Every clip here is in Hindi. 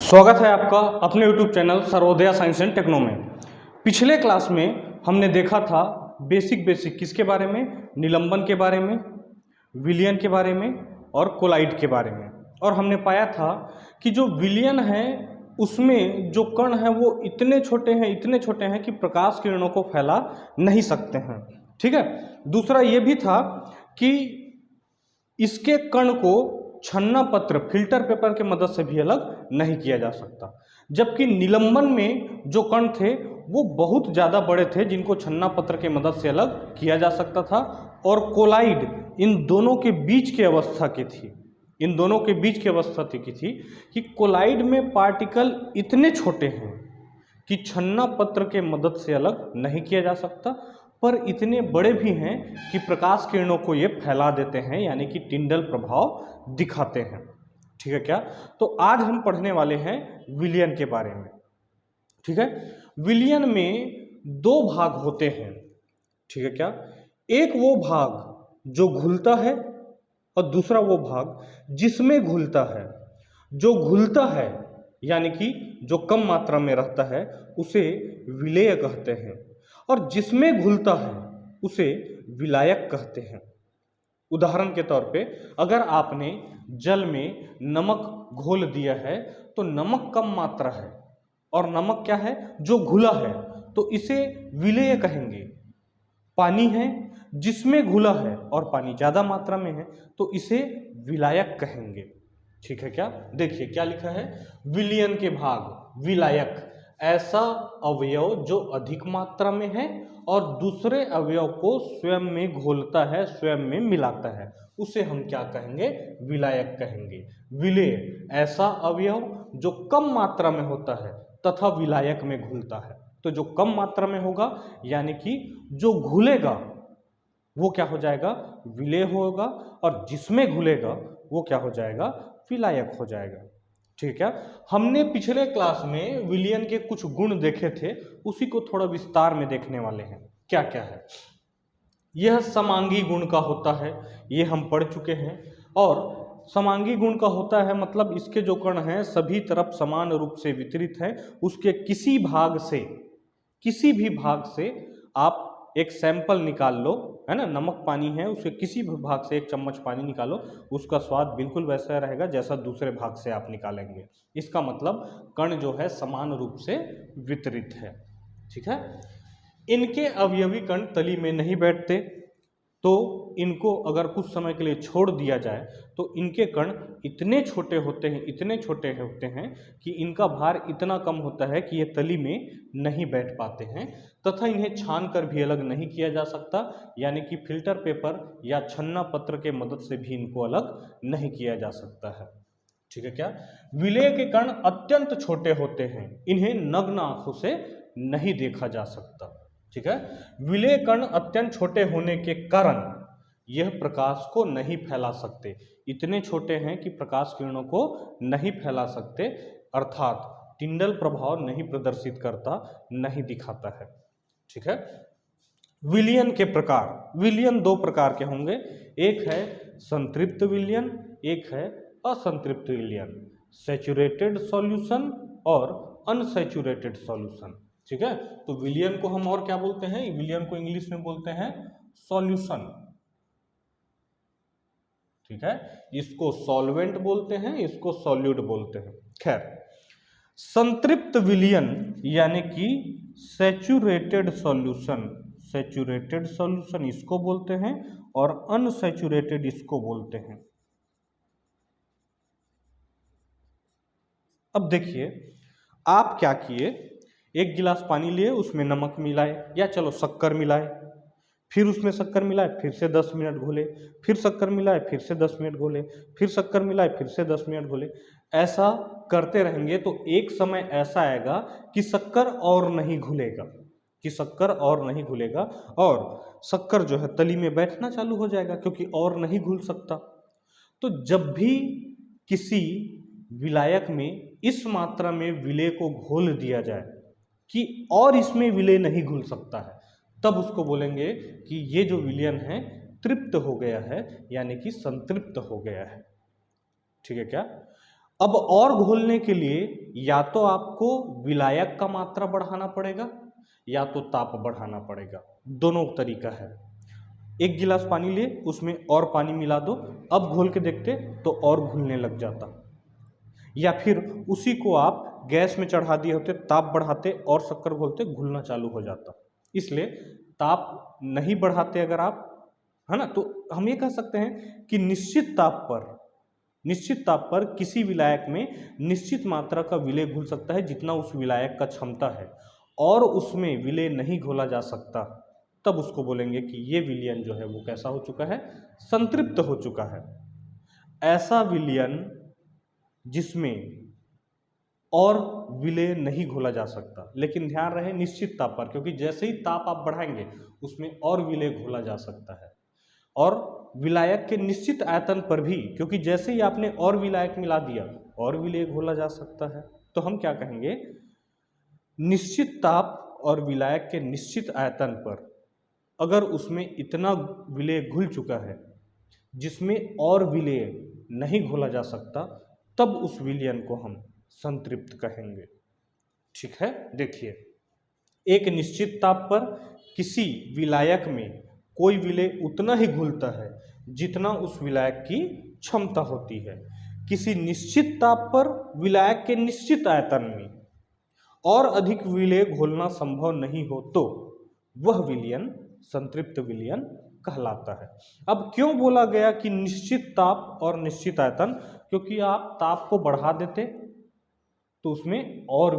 स्वागत है आपका अपने YouTube channel Sarvodaya science and techno में। पिछले क्लास में हमने देखा था बेसिक किसके बारे में, निलंबन के बारे में, विलयन के बारे में और कोलाइड के बारे में। और हमने पाया था कि जो विलयन है उसमें जो कण हैं वो इतने छोटे हैं कि प्रकाश किरणों को फैला नहीं सकते हैं। ठीक है। दूसरा ये भी था कि इसके कण को छन्ना पत्र फिल्टर पेपर के मदद से भी अलग नहीं किया जा सकता, जबकि निलंबन में जो कण थे वो बहुत ज़्यादा बड़े थे जिनको छन्ना पत्र के मदद से अलग किया जा सकता था। और कोलाइड इन दोनों के बीच की अवस्था की थी, कि कोलाइड में पार्टिकल इतने छोटे हैं कि छन्ना पत्र के मदद से अलग नहीं किया जा सकता, पर इतने बड़े भी हैं कि प्रकाश किरणों को ये फैला देते हैं, यानी कि टिंडल प्रभाव दिखाते हैं। ठीक है क्या? तो आज हम पढ़ने वाले हैं विलयन के बारे में। ठीक है। विलयन में दो भाग होते हैं। ठीक है क्या? एक वो भाग जो घुलता है और दूसरा वो भाग जिसमें घुलता है। जो घुलता है यानी कि जो कम मात्रा में रहता है उसे विलेय कहते हैं, और जिसमें घुलता है उसे विलायक कहते हैं। उदाहरण के तौर पे अगर आपने जल में नमक घोल दिया है तो नमक कम मात्रा है और नमक क्या है, जो घुला है, तो इसे विलेय कहेंगे। पानी है जिसमें घुला है और पानी ज़्यादा मात्रा में है तो इसे विलायक कहेंगे। ठीक है क्या? देखिए क्या लिखा है, विलयन के भाग विलायक, ऐसा अवयव जो अधिक मात्रा में है और दूसरे अवयव को स्वयं में घोलता है, स्वयं में मिलाता है, उसे हम क्या कहेंगे, विलायक कहेंगे। विलेय ऐसा अवयव जो कम मात्रा में होता है तथा विलायक में घुलता है। तो जो कम मात्रा में होगा यानी कि जो घुलेगा वो क्या हो जाएगा, विलेय होगा, और जिसमें घुलेगा वो क्या हो जाएगा, विलायक हो जाएगा। ठीक है। हमने पिछले क्लास में विलयन के कुछ गुण देखे थे, उसी को थोड़ा विस्तार में देखने वाले हैं। क्या क्या है? यह समांगी गुण का होता है, ये हम पढ़ चुके हैं। और समांगी गुण का होता है मतलब इसके जो कण हैं सभी तरफ समान रूप से वितरित है। उसके किसी भी भाग से आप एक सैंपल निकाल लो, है ना, नमक पानी है, उसके किसी भी भाग से एक चम्मच पानी निकालो, उसका स्वाद बिल्कुल वैसा रहेगा जैसा दूसरे भाग से आप निकालेंगे। इसका मतलब कण जो है समान रूप से वितरित है। ठीक है। इनके अवयवी कण तली में नहीं बैठते, तो इनको अगर कुछ समय के लिए छोड़ दिया जाए तो इनके कण इतने छोटे होते हैं कि इनका भार इतना कम होता है कि ये तली में नहीं बैठ पाते हैं, तथा इन्हें छान कर भी अलग नहीं किया जा सकता, यानी कि फिल्टर पेपर या छन्ना पत्र के मदद से भी इनको अलग नहीं किया जा सकता है। ठीक है क्या? विलेय के कण अत्यंत छोटे होते हैं, इन्हें नग्न आंखों से नहीं देखा जा सकता। ठीक है। विलेय कण अत्यंत छोटे होने के कारण यह प्रकाश को नहीं फैला सकते, इतने छोटे हैं कि प्रकाश किरणों को नहीं फैला सकते, अर्थात टिंडल प्रभाव नहीं प्रदर्शित करता, नहीं दिखाता है। ठीक है। विलयन के प्रकार, विलयन दो प्रकार के होंगे, एक है संतृप्त विलयन, एक है असंतृप्त विलयन, सैचुरेटेड सॉल्यूशन और अनसैचुरेटेड सॉल्यूशन। ठीक है। तो विलयन को हम और क्या बोलते हैं, विलयन को इंग्लिश में बोलते हैं सॉल्यूशन। ठीक है। इसको सॉल्वेंट बोलते हैं, इसको सॉल्यूट बोलते हैं। खैर, संतृप्त विलयन यानी कि सैचुरेटेड सॉल्यूशन इसको बोलते हैं और अनसैचुरेटेड इसको बोलते हैं। अब देखिए, आप क्या किए, एक गिलास पानी लिए, उसमें नमक मिलाए या चलो शक्कर मिलाए, फिर उसमें शक्कर मिलाए, फिर से 10 मिनट घोले, फिर शक्कर मिलाए, फिर से 10 मिनट घोले, फिर शक्कर मिलाए, फिर से 10 मिनट घोले। ऐसा करते रहेंगे तो एक समय ऐसा आएगा कि शक्कर और नहीं घुलेगा, और शक्कर जो है तली में बैठना चालू हो जाएगा क्योंकि और नहीं घुल सकता। तो जब भी किसी विलायक में इस मात्रा में विलेय को घोल दिया जाए कि और इसमें विलेय नहीं घुल सकता है, तब उसको बोलेंगे कि ये जो विलयन है तृप्त हो गया है, यानी कि संतृप्त हो गया है। ठीक है क्या? अब और घोलने के लिए या तो आपको विलायक का मात्रा बढ़ाना पड़ेगा या तो ताप बढ़ाना पड़ेगा, दोनों तरीका है। एक गिलास पानी ले, उसमें और पानी मिला दो, अब घोल के देखते तो और घुलने लग जाता। या फिर उसी को आप गैस में चढ़ा दिए होते, ताप बढ़ाते और शक्कर घोलते, घुलना चालू हो जाता। इसलिए ताप नहीं बढ़ाते अगर आप, है ना, तो हम ये कह सकते हैं कि निश्चित ताप पर किसी विलायक में निश्चित मात्रा का विलेय घुल सकता है जितना उस विलायक का क्षमता है, और उसमें विलेय नहीं घोला जा सकता, तब उसको बोलेंगे कि ये विलयन जो है वो कैसा हो चुका है, संतृप्त हो चुका है। ऐसा विलयन जिसमें और विलेय नहीं घोला जा सकता, लेकिन ध्यान रहे निश्चित ताप पर, क्योंकि जैसे ही ताप आप बढ़ाएंगे उसमें और विलेय घोला जा सकता है। और विलायक के निश्चित आयतन पर भी, क्योंकि जैसे ही आपने और विलायक मिला दिया और विलेय घोला जा सकता है। तो हम क्या कहेंगे, निश्चित ताप और विलायक के निश्चित आयतन पर अगर उसमें इतना विलेय घुल चुका है जिसमें और विलेय नहीं घोला जा सकता, तब उस विलयन को हम संतृप्त कहेंगे। ठीक है, देखिए, एक निश्चित ताप पर किसी विलायक में कोई विलेय उतना ही घुलता है जितना उस विलायक की क्षमता होती है। किसी निश्चित ताप पर विलायक के निश्चित आयतन में और अधिक विलेय घोलना संभव नहीं हो तो वह विलयन संतृप्त विलयन कहलाता है। अब क्यों बोला गया कि निश्चित ताप और निश्चित आयतन, क्योंकि आप ताप को बढ़ा देते तो उसमें और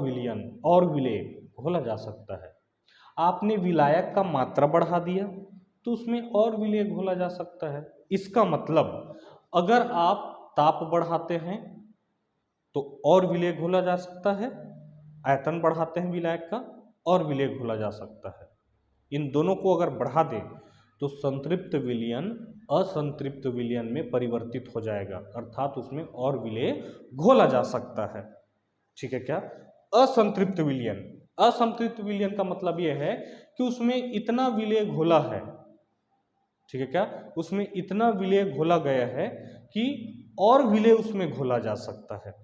विलेय घोला जा सकता है। आपने विलायक का मात्रा बढ़ा दिया तो उसमें और विलेय घोला जा सकता है। इसका मतलब अगर आप ताप बढ़ाते हैं तो और विलेय घोला जा सकता है, आयतन बढ़ाते हैं विलायक का और विलेय घोला जा सकता है। इन दोनों को अगर बढ़ा दें तो संतृप्त विलयन असंतृप्त विलयन में परिवर्तित हो जाएगा, अर्थात उसमें और विलेय घोला जा सकता है। ठीक है क्या, असंतृप्त विलयन का मतलब यह है कि उसमें इतना विलेय घोला है, ठीक है क्या, उसमें इतना विलेय घोला गया है कि और विलेय उसमें घोला जा सकता है।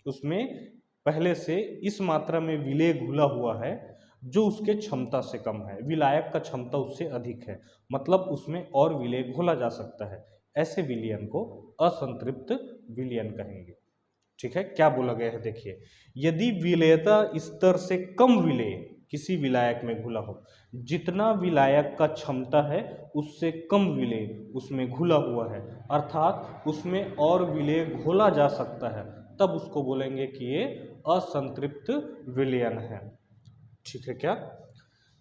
उसमें पहले से इस मात्रा में विलेय घुला हुआ है जो उसके क्षमता से कम है, विलायक का क्षमता उससे अधिक है, मतलब उसमें और विलेय घोला जा सकता है। ऐसे विलयन को असंतृप्त विलयन कहेंगे। ठीक है, क्या बोला गया है देखिए, यदि विलेयता स्तर से कम विलेय किसी विलायक में घुला हो, जितना विलायक का क्षमता है उससे कम विलेय उसमें घुला हुआ है, अर्थात उसमें और विलेय घोला जा सकता है, तब उसको बोलेंगे कि ये असंतृप्त विलयन है। ठीक है क्या,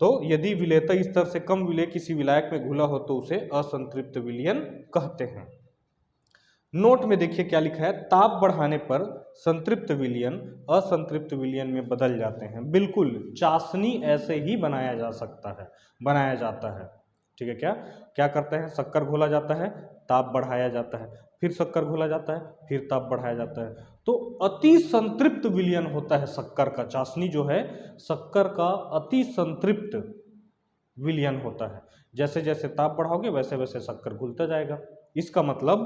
तो यदि विलेयता स्तर से कम विलेय किसी विलायक में घुला हो तो उसे असंतृप्त विलयन कहते हैं। नोट में देखिए क्या लिखा है, ताप बढ़ाने पर संतृप्त विलयन असंतृप्त विलयन में बदल जाते हैं। बिल्कुल चाशनी ऐसे ही बनाया जाता है। ठीक है क्या, क्या करते हैं, शक्कर घोला जाता है, ताप बढ़ाया जाता है, फिर शक्कर घोला जाता है, फिर ताप बढ़ाया जाता है, तो अति संतृप्त विलयन होता है शक्कर का। चाशनी जो है शक्कर का अति संतृप्त विलयन होता है। जैसे जैसे ताप बढ़ाओगे वैसे वैसे शक्कर घुलता जाएगा। इसका मतलब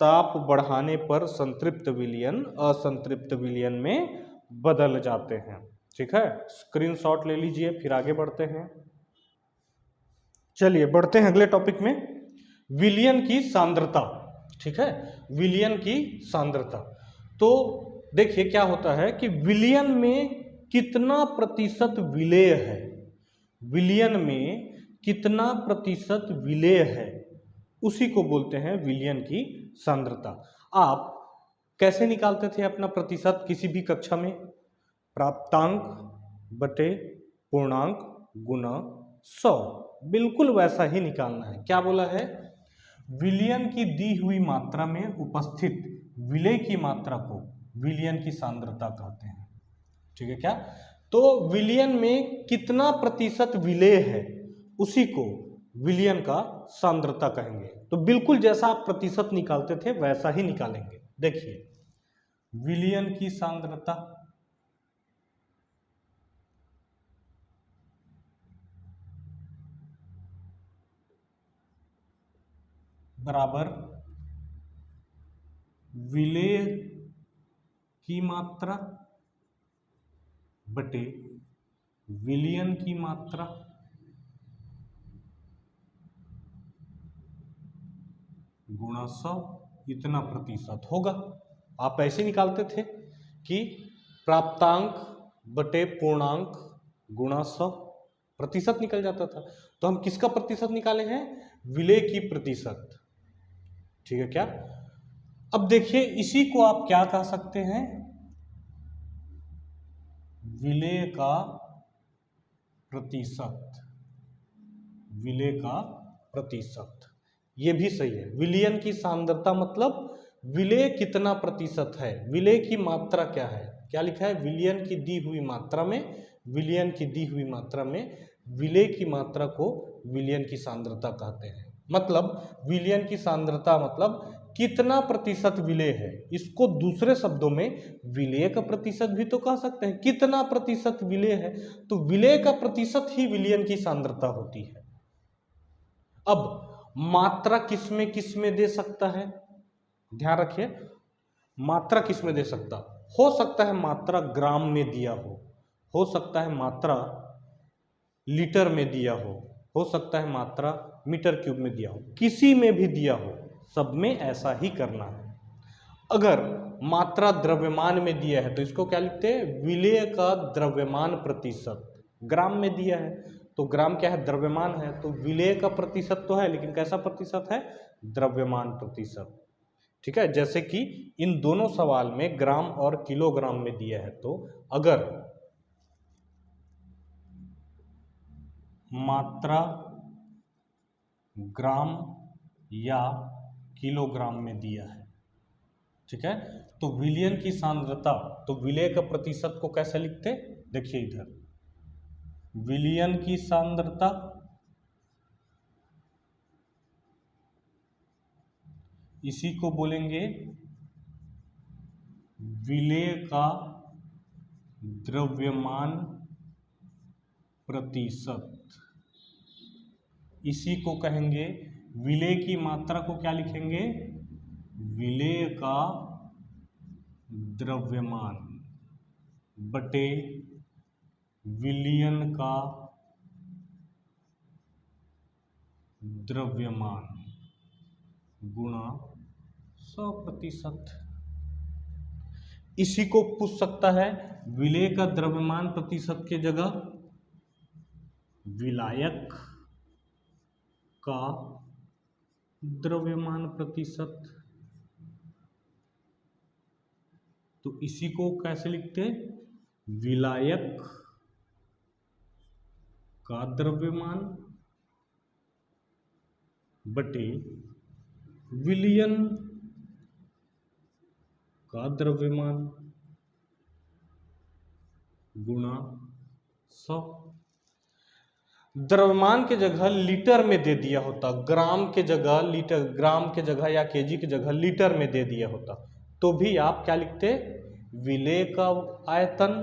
ताप बढ़ाने पर संतृप्त विलयन असंतृप्त विलयन में बदल जाते हैं। ठीक है, स्क्रीनशॉट ले लीजिए, फिर आगे बढ़ते हैं। चलिए बढ़ते हैं अगले टॉपिक में, विलयन की सांद्रता। ठीक है, विलयन की सांद्रता। तो देखिए क्या होता है कि विलयन में कितना प्रतिशत विलेय है, विलयन में कितना प्रतिशत विलेय है, उसी को बोलते हैं विलयन की सांद्रता। आप कैसे निकालते थे अपना प्रतिशत किसी भी कक्षा में, प्राप्तांक बटे पूर्णांक गुना 100, बिल्कुल वैसा ही निकालना है। क्या बोला है, विलयन की दी हुई मात्रा में उपस्थित विलेय की मात्रा को विलयन की सांद्रता कहते हैं। ठीक है क्या, तो विलयन में कितना प्रतिशत विलेय है उसी को विलयन का सांद्रता कहेंगे। तो बिल्कुल जैसा आप प्रतिशत निकालते थे वैसा ही निकालेंगे। देखिए, विलयन की सांद्रता बराबर विलेय की मात्रा बटे विलयन की मात्रा गुणा 100 इतना प्रतिशत होगा। आप ऐसे निकालते थे कि प्राप्तांक बटे पूर्णांक गुणा 100 प्रतिशत निकल जाता था। तो हम किसका प्रतिशत निकाले हैं? विलेय की प्रतिशत। ठीक है क्या? अब देखिए इसी को आप क्या कह सकते हैं? विलेय का प्रतिशत। विलेय का प्रतिशत ये भी सही है। विलयन की सांद्रता मतलब विलेय कितना प्रतिशत है, विलेय की मात्रा क्या है। क्या लिखा है? विलयन की दी हुई मात्रा में, विलयन की दी हुई मात्रा में विलेय की मात्रा को विलयन की सांद्रता कहते हैं। मतलब विलयन की सांद्रता मतलब कितना प्रतिशत विलेय है। इसको दूसरे शब्दों में विलेय का प्रतिशत भी तो कह सकते हैं। कितना प्रतिशत विलेय है, तो विलेय का प्रतिशत ही विलयन की सांद्रता होती है। अब मात्रा किसमें दे सकता है? ध्यान रखिए, मात्रा किसमें दे सकता है मात्रा ग्राम में दिया हो सकता है मात्रा लीटर में दिया हो सकता है मात्रा मीटर क्यूब में दिया हो, किसी में भी दिया हो, सब में ऐसा ही करना है। अगर मात्रा द्रव्यमान में दिया है तो इसको क्या लिखते हैं? विलेय का द्रव्यमान प्रतिशत। ग्राम में दिया है तो ग्राम क्या है? द्रव्यमान है। तो विलेय का प्रतिशत तो है, लेकिन कैसा प्रतिशत है? द्रव्यमान प्रतिशत। ठीक है, जैसे कि इन दोनों सवाल में ग्राम और किलोग्राम में दिया है, तो अगर मात्रा ग्राम या किलोग्राम में दिया है, ठीक है, तो विलयन की सांद्रता, तो विलेय का प्रतिशत को कैसे लिखते? देखिए इधर, विलयन की सांद्रता इसी को बोलेंगे विलेय का द्रव्यमान प्रतिशत। इसी को कहेंगे, विलेय की मात्रा को क्या लिखेंगे? विलेय का द्रव्यमान बटे विलयन का द्रव्यमान गुणा 100%। इसी को पूछ सकता है विलेय का द्रव्यमान प्रतिशत के जगह विलायक का द्रव्यमान प्रतिशत। तो इसी को कैसे लिखते? विलायक का द्रव्यमान बटे विलयन का द्रव्यमान गुणा 100। द्रव्यमान के जगह लीटर में दे दिया होता, ग्राम के जगह लीटर, ग्राम के जगह या केजी की जगह लीटर में दे दिया होता, तो भी आप क्या लिखते? विलेय का आयतन,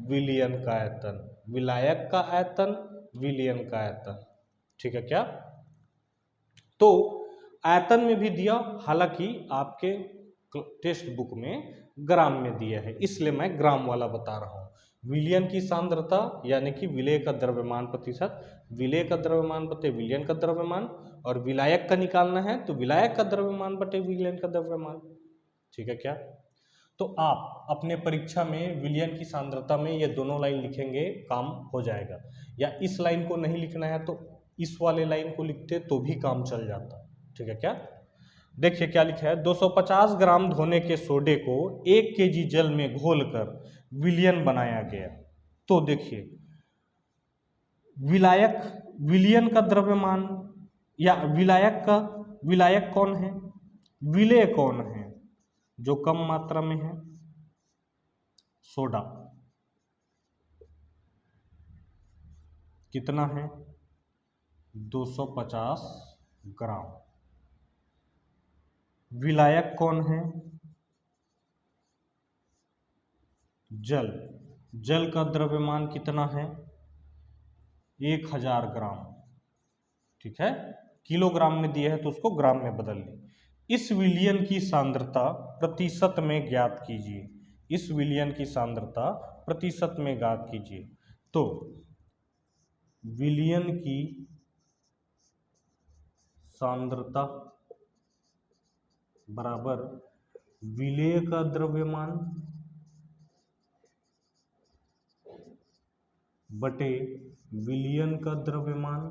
विलयन का आयतन, विलायक का आयतन, विलयन का आयतन। ठीक है क्या? तो आयतन में भी दिया, हालांकि आपके टेक्स्ट बुक में ग्राम में दिया है, इसलिए मैं ग्राम वाला बता रहा हूं। विलयन की सांद्रता यानी कि विलेय का द्रव्यमान प्रतिशत, विलेय का द्रव्यमान बटे विलयन का द्रव्यमान, और विलायक का निकालना है तो विलायक का द्रव्यमान बटे विलयन का द्रव्यमान। ठीक है क्या? तो आप अपने परीक्षा में विलयन की सांद्रता में ये दोनों लाइन लिखेंगे, काम हो जाएगा। या इस लाइन को नहीं लिखना है तो इस वाले लाइन को लिखते तो भी काम चल जाता। ठीक है क्या? देखिए क्या लिखा है, 250 ग्राम धोने के सोडे को 1 केजी जल में घोलकर विलयन बनाया गया। तो देखिए विलायक, विलयन का द्रव्यमान या विलायक कौन है? विलेय कौन है? जो कम मात्रा में है, सोडा। कितना है? 250 ग्राम। विलायक कौन है? जल। जल का द्रव्यमान कितना है? 1000 ग्राम। ठीक है, किलोग्राम में दिया है तो उसको ग्राम में बदल लें। इस विलयन की सांद्रता प्रतिशत में ज्ञात कीजिए। इस विलयन की सांद्रता प्रतिशत में ज्ञात कीजिए। तो विलयन की सांद्रता बराबर विलेय का द्रव्यमान बटे विलयन का द्रव्यमान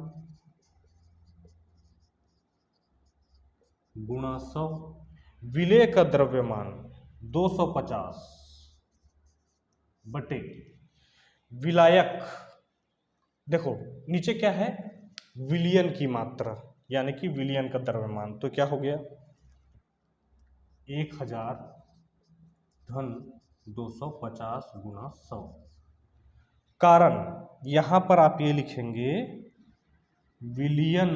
गुणा 100। विलेय का द्रव्यमान 250 बटे विलायक, देखो नीचे क्या है, विलयन की मात्रा यानी कि विलयन का द्रव्यमान, तो क्या हो गया 1000 धन 250 गुणा 100। कारण यहां पर आप ये लिखेंगे विलयन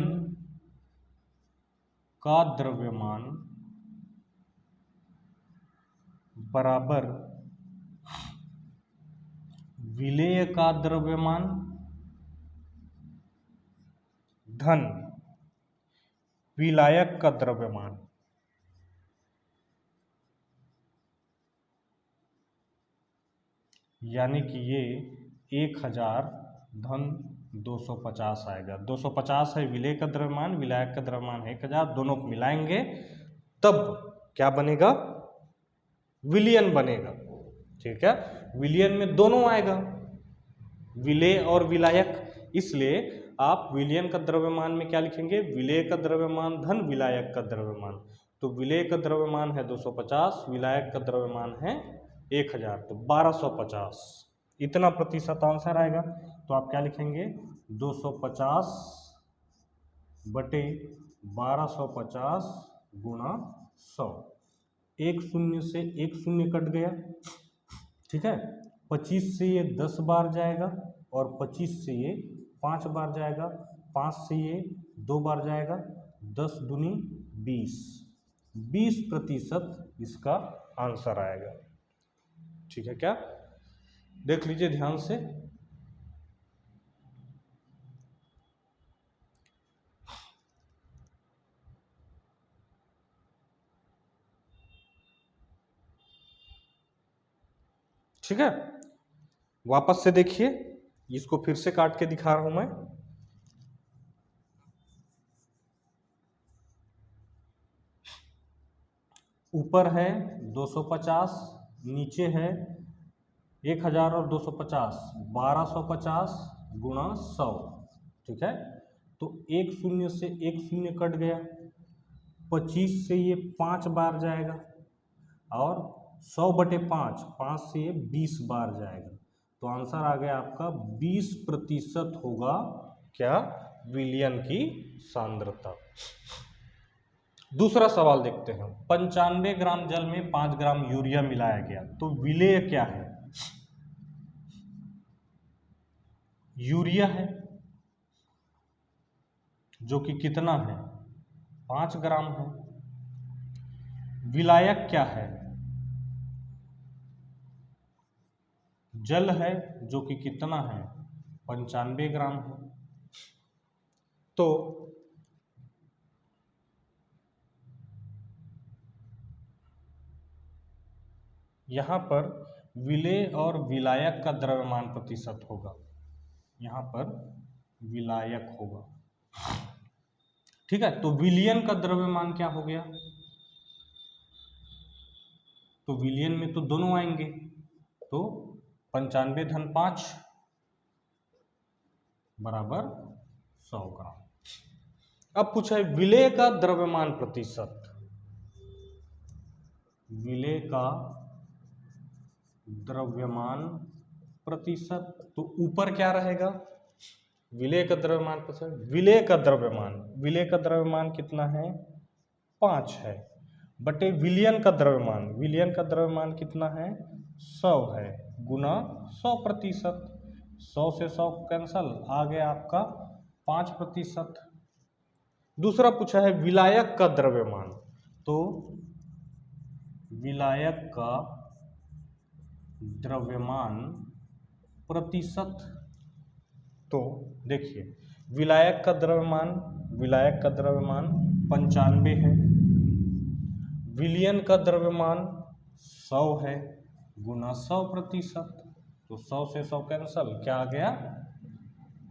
का द्रव्यमान बराबर विलेय का द्रव्यमान धन विलायक का द्रव्यमान। यानी कि ये 1000 धन 250 आएगा। 250 है विलेय का द्रव्यमान, विलायक का द्रव्यमान है 1000, दोनों को मिलाएंगे तब क्या बनेगा, विलयन बनेगा। ठीक है, विलयन में दोनों आएगा, विलेय और विलायक, इसलिए आप विलयन का द्रव्यमान में क्या लिखेंगे, विलेय का द्रव्यमान धन विलायक का द्रव्यमान। तो विलेय का द्रव्यमान है 250, विलायक का द्रव्यमान है 1000, तो 1250 इतना प्रतिशत आंसर आएगा। तो आप क्या लिखेंगे 250 बटे 1250 गुणा 100। एक शून्य से एक शून्य कट गया, ठीक है, 25 से ये 10 बार जाएगा और 25 से ये 5 बार जाएगा, 5 से ये 2 बार जाएगा, 10 दूनी 20% इसका आंसर आएगा। ठीक है, क्या देख लीजिए ध्यान से। ठीक है, वापस से देखिए, इसको फिर से काट के दिखा रहा हूं मैं। ऊपर है 250, नीचे है 1000 और 250, 1250 गुणा 100। ठीक है, तो एक शून्य से एक शून्य कट गया, 25 से ये 5 बार जाएगा और 100 बटे 5, 5 से ये 20 बार जाएगा। तो आंसर आ गया आपका 20% होगा क्या, विलयन की सांद्रता। दूसरा सवाल देखते हैं। 95 ग्राम जल में 5 ग्राम यूरिया मिलाया गया, तो विलेय क्या है, यूरिया है जो कि कितना है 5 ग्राम है। विलायक क्या है, जल है जो कि कितना है 95 ग्राम है। तो यहां पर विलेय और विलायक का द्रव्यमान प्रतिशत होगा, यहां पर विलायक होगा। ठीक है, तो विलयन का द्रव्यमान क्या हो गया, तो विलयन में तो दोनों आएंगे, तो 95 धन 5 बराबर 100 ग्राम। अब पूछा है विलेय का द्रव्यमान प्रतिशत, विलेय का द्रव्यमान प्रतिशत, तो ऊपर क्या रहेगा, विलेय का द्रव्यमान प्रतिशत, विलेय का द्रव्यमान, विलेय का द्रव्यमान कितना है 5 है, बटे विलयन का द्रव्यमान, विलयन का द्रव्यमान कितना है 100 है, गुना 100%। 100 से 100 कैंसल, आ गया आपका 5%। दूसरा पूछा है विलायक का द्रव्यमान, तो विलायक का द्रव्यमान प्रतिशत, तो देखिए विलायक का द्रव्यमान, विलायक का द्रव्यमान 95 है, विलयन का द्रव्यमान 100 है, गुना 100%, तो 100 से 100 कैंसल, क्या आ गया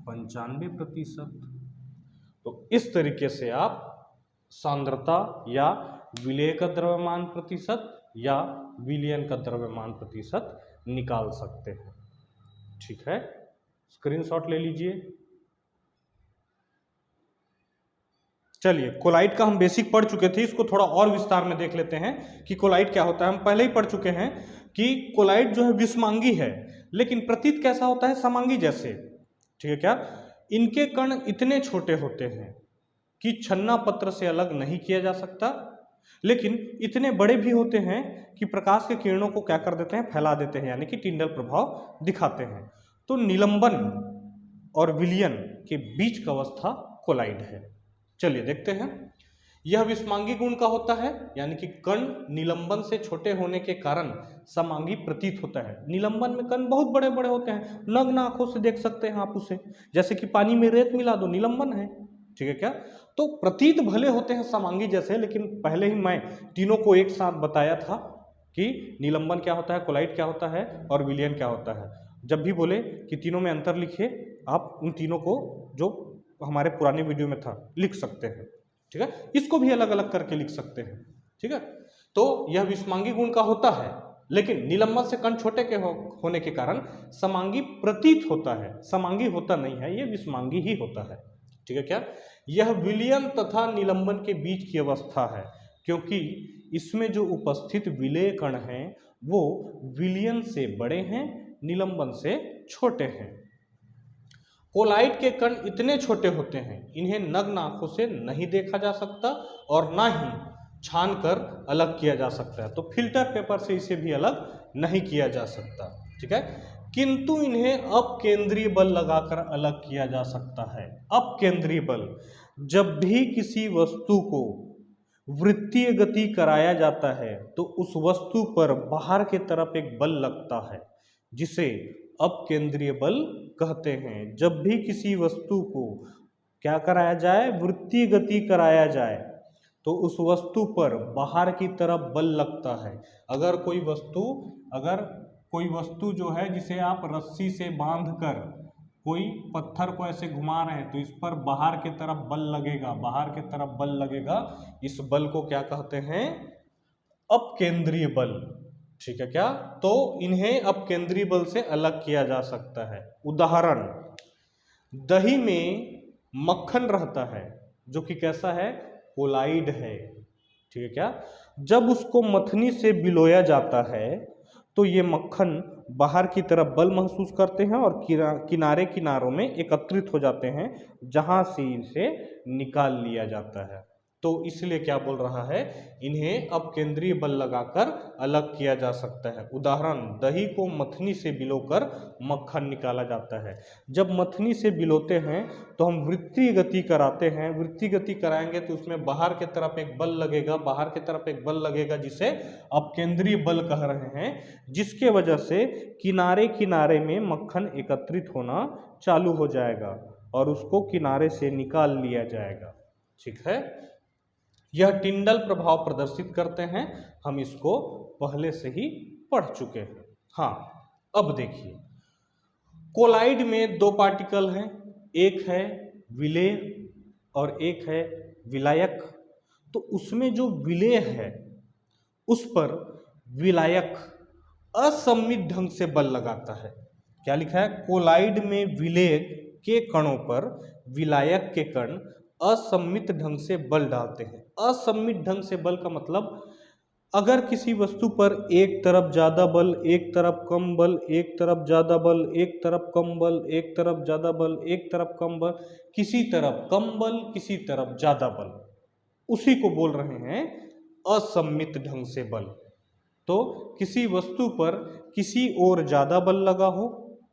95%। तो इस तरीके से आप सांद्रता या विलेय का द्रव्यमान प्रतिशत या विलयन का द्रव्यमान प्रतिशत निकाल सकते हैं। ठीक है, स्क्रीनशॉट ले लीजिए। चलिए, कोलाइड का हम बेसिक पढ़ चुके थे, इसको थोड़ा और विस्तार में देख लेते हैं कि कोलाइड क्या होता है। हम पहले ही पढ़ चुके हैं कि कोलाइड जो है विषमांगी है, लेकिन प्रतीत कैसा होता है, समांगी जैसे। ठीक है क्या, इनके कण इतने छोटे होते हैं कि छन्ना पत्र से अलग नहीं किया जा सकता, लेकिन इतने बड़े भी होते हैं कि प्रकाश के किरणों को क्या कर देते हैं, फैला देते हैं, यानी कि टिंडल प्रभाव दिखाते हैं। तो निलंबन और विलयन के बीच का अवस्था कोलाइड है। चलिए देखते हैं। यह विषमांगी गुण का होता है, यानी कि कण निलंबन से छोटे होने के कारण समांगी प्रतीत होता है। निलंबन में कण बहुत बड़े बड़े होते हैं, नग्न आंखों से देख सकते हैं आप उसे, जैसे कि पानी में रेत मिला दो, निलंबन है। ठीक है क्या, तो प्रतीत भले होते हैं समांगी जैसे, लेकिन पहले ही मैं तीनों को एक साथ बताया था कि निलंबन क्या होता है, कोलाइड क्या होता है और विलयन क्या होता है। जब भी बोले कि तीनों में अंतर लिखिए, आप उन तीनों को जो हमारे पुराने वीडियो में था लिख सकते हैं। ठीक है, इसको भी अलग अलग करके लिख सकते हैं। ठीक है, तो यह विषमांगी गुण का होता है, लेकिन निलंबन से कण छोटे के होने के कारण समांगी प्रतीत होता है, समांगी होता नहीं है, यह विषमांगी ही होता है। ठीक है क्या, यह विलयन तथा निलंबन के बीच की अवस्था है, क्योंकि इसमें जो उपस्थित विलेय कण हैं वो विलयन से बड़े हैं, निलंबन से छोटे हैं। कोलाइड के कण इतने छोटे होते हैं, इन्हें नग्न आंखों से नहीं देखा जा सकता और ना ही छानकर अलग किया जा सकता है। तो फिल्टर पेपर से इसे भी अलग नहीं किया जा सकता। ठीक है, किंतु इन्हें अपकेंद्रीय बल लगाकर अलग किया जा सकता है। अपकेंद्रीय बल, जब भी किसी वस्तु को वृत्तीय गति कराया जाता है तो उस वस्तु पर बाहर की तरफ एक बल लगता है, जिसे अपकेंद्रीय बल कहते हैं। जब भी किसी वस्तु को क्या कराया जाए, वृत्तीय गति कराया जाए, तो उस वस्तु पर बाहर की तरफ बल लगता है। अगर कोई वस्तु जो है जिसे आप रस्सी से बांधकर कोई पत्थर को ऐसे घुमा रहे हैं, तो इस पर बाहर की तरफ बल लगेगा, बाहर की तरफ बल लगेगा। इस बल को क्या कहते हैं, अपकेंद्रीय बल। ठीक है क्या, तो इन्हें अपकेंद्रीय बल से अलग किया जा सकता है। उदाहरण, दही में मक्खन रहता है जो कि कैसा है, कोलाइड है। ठीक है क्या, जब उसको मथनी से बिलोया जाता है तो ये मक्खन बाहर की तरफ बल महसूस करते हैं और किनारे किनारों में एकत्रित हो जाते हैं, जहां से इसे निकाल लिया जाता है। तो इसलिए क्या बोल रहा है, इन्हें अपकेंद्रीय बल लगाकर अलग किया जा सकता है। उदाहरण, दही को मथनी से बिलोकर मक्खन निकाला जाता है। जब मथनी से बिलोते हैं तो हम वृत्तीय गति कराते हैं, वृत्तीय गति कराएंगे तो उसमें बाहर की तरफ एक बल लगेगा, बाहर की तरफ एक बल लगेगा, जिसे अपकेंद्रीय बल कह रहे हैं, जिसके वजह से किनारे किनारे में मक्खन एकत्रित होना चालू हो जाएगा और उसको किनारे से निकाल लिया जाएगा। ठीक है, यह टिंडल प्रभाव प्रदर्शित करते हैं, हम इसको पहले से ही पढ़ चुके हैं। हाँ, अब देखिए, कोलाइड में दो पार्टिकल हैं, एक है विलेय और एक है विलायक। तो उसमें जो विलेय है उस पर विलायक असममित ढंग से बल लगाता है। क्या लिखा है, कोलाइड में विलेय के कणों पर विलायक के कण असममित ढंग से बल डालते हैं। असममित ढंग से बल का मतलब, अगर किसी वस्तु पर एक तरफ ज्यादा बल, एक तरफ कम बल, एक तरफ ज्यादा बल, एक तरफ कम बल, एक तरफ ज्यादा बल, एक तरफ कम बल, किसी तरफ कम बल, किसी तरफ ज्यादा बल, उसी को बोल रहे हैं असममित ढंग से बल। तो किसी वस्तु पर किसी ओर ज्यादा बल लगा हो,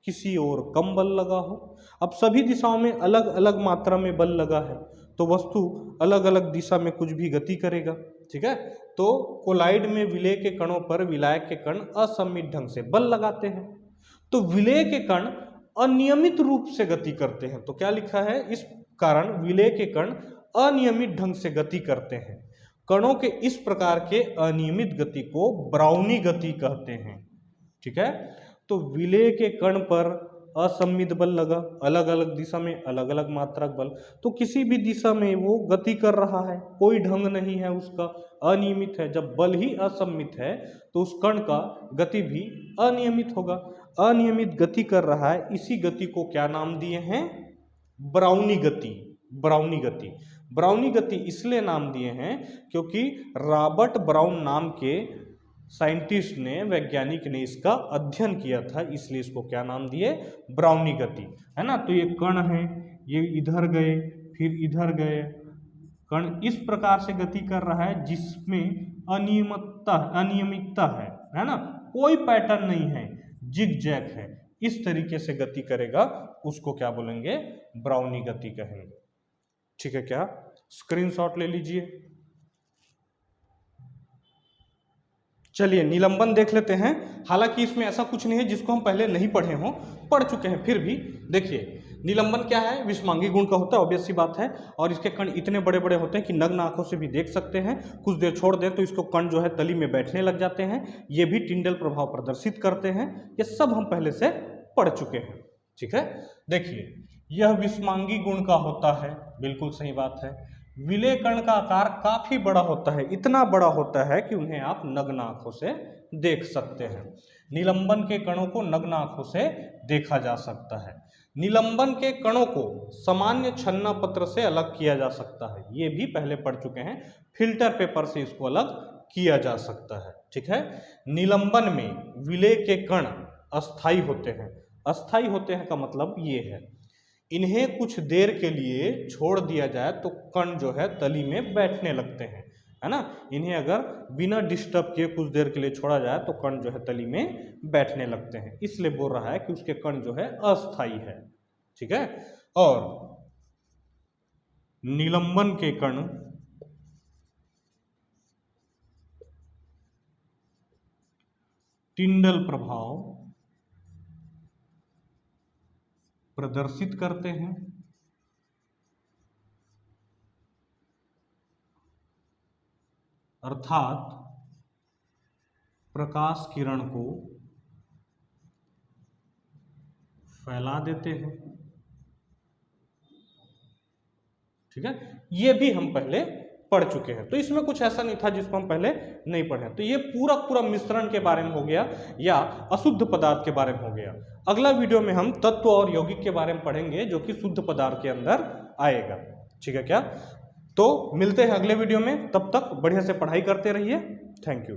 किसी ओर कम बल लगा हो। अब सभी दिशाओं में अलग अलग मात्रा में बल लगा है, तो वस्तु अलग अलग दिशा में कुछ भी गति करेगा। ठीक है, तो कोलाइड में विलेय के कणों पर विलायक के कण असममित ढंग से बल लगाते हैं। तो विलेय के कण अनियमित रूप से गति करते हैं। तो क्या लिखा है, इस कारण विलेय के कण अनियमित ढंग से गति करते हैं। कणों के इस प्रकार के अनियमित गति को ब्राउनी गति कहते हैं। ठीक है। तो विलेय के कण पर असममित बल लगा, अलग अलग दिशा में अलग अलग मात्रक बल, तो किसी भी दिशा में वो गति कर रहा है, कोई ढंग नहीं है उसका, अनियमित है। जब बल ही असममित है तो उस कण का गति भी अनियमित होगा। अनियमित गति कर रहा है, इसी गति को क्या नाम दिए हैं? ब्राउनी गति। ब्राउनी गति, ब्राउनी गति इसलिए नाम दिए हैं क्योंकि रॉबर्ट ब्राउन नाम के साइंटिस्ट ने, वैज्ञानिक ने इसका अध्ययन किया था, इसलिए इसको क्या नाम दिए? ब्राउनी गति, है ना। तो ये कण है, ये इधर गए फिर इधर गए, कण इस प्रकार से गति कर रहा है जिसमें अनियमितता है ना, कोई पैटर्न नहीं है, जिग जैग है, इस तरीके से गति करेगा, उसको क्या बोलेंगे? ब्राउनी गति कहेंगे। ठीक है क्या? स्क्रीनशॉट ले लीजिए। चलिए निलंबन देख लेते हैं। हालांकि इसमें ऐसा कुछ नहीं है जिसको हम पहले नहीं पढ़े हों, पढ़ चुके हैं, फिर भी देखिए निलंबन क्या है? विषमांगी गुण का होता है, ऑब्वियस सी बात है, और इसके कण इतने बड़े बड़े होते हैं कि नग्न आंखों से भी देख सकते हैं। कुछ देर छोड़ दें तो इसको कण जो है तली में बैठने लग जाते हैं, ये भी टिंडल प्रभाव प्रदर्शित करते हैं। ये सब हम पहले से पढ़ चुके हैं। ठीक है, देखिए यह विषमांगी गुण का होता है, बिल्कुल सही बात है। विलेय कण का आकार काफी बड़ा होता है, इतना बड़ा होता है कि उन्हें आप नग्न आंखों से देख सकते हैं। निलंबन के कणों को नग्न आंखों से देखा जा सकता है। निलंबन के कणों को सामान्य छन्ना पत्र से अलग किया जा सकता है, ये भी पहले पढ़ चुके हैं। फिल्टर पेपर से इसको अलग किया जा सकता है। ठीक है, निलंबन में विलेय के कण अस्थायी होते हैं। अस्थायी होते हैं का मतलब ये है, इन्हें कुछ देर के लिए छोड़ दिया जाए तो कण जो है तली में बैठने लगते हैं, है ना। इन्हें अगर बिना डिस्टर्ब किए कुछ देर के लिए छोड़ा जाए तो कण जो है तली में बैठने लगते हैं, इसलिए बोल रहा है कि उसके कण जो है अस्थायी है। ठीक है, और निलंबन के कण टिंडल प्रभाव प्रदर्शित करते हैं, अर्थात प्रकाश किरण को फैला देते हैं। ठीक है, ये भी हम पहले पढ़ चुके हैं, तो इसमें कुछ ऐसा नहीं था जिसको हम पहले नहीं पढ़े। तो ये पूरा पूरा मिश्रण के बारे में हो गया या अशुद्ध पदार्थ के बारे में हो गया। अगला वीडियो में हम तत्व और यौगिक के बारे में पढ़ेंगे जो कि शुद्ध पदार्थ के अंदर आएगा। ठीक है क्या? तो मिलते हैं अगले वीडियो में, तब तक बढ़िया से पढ़ाई करते रहिए। Thank you.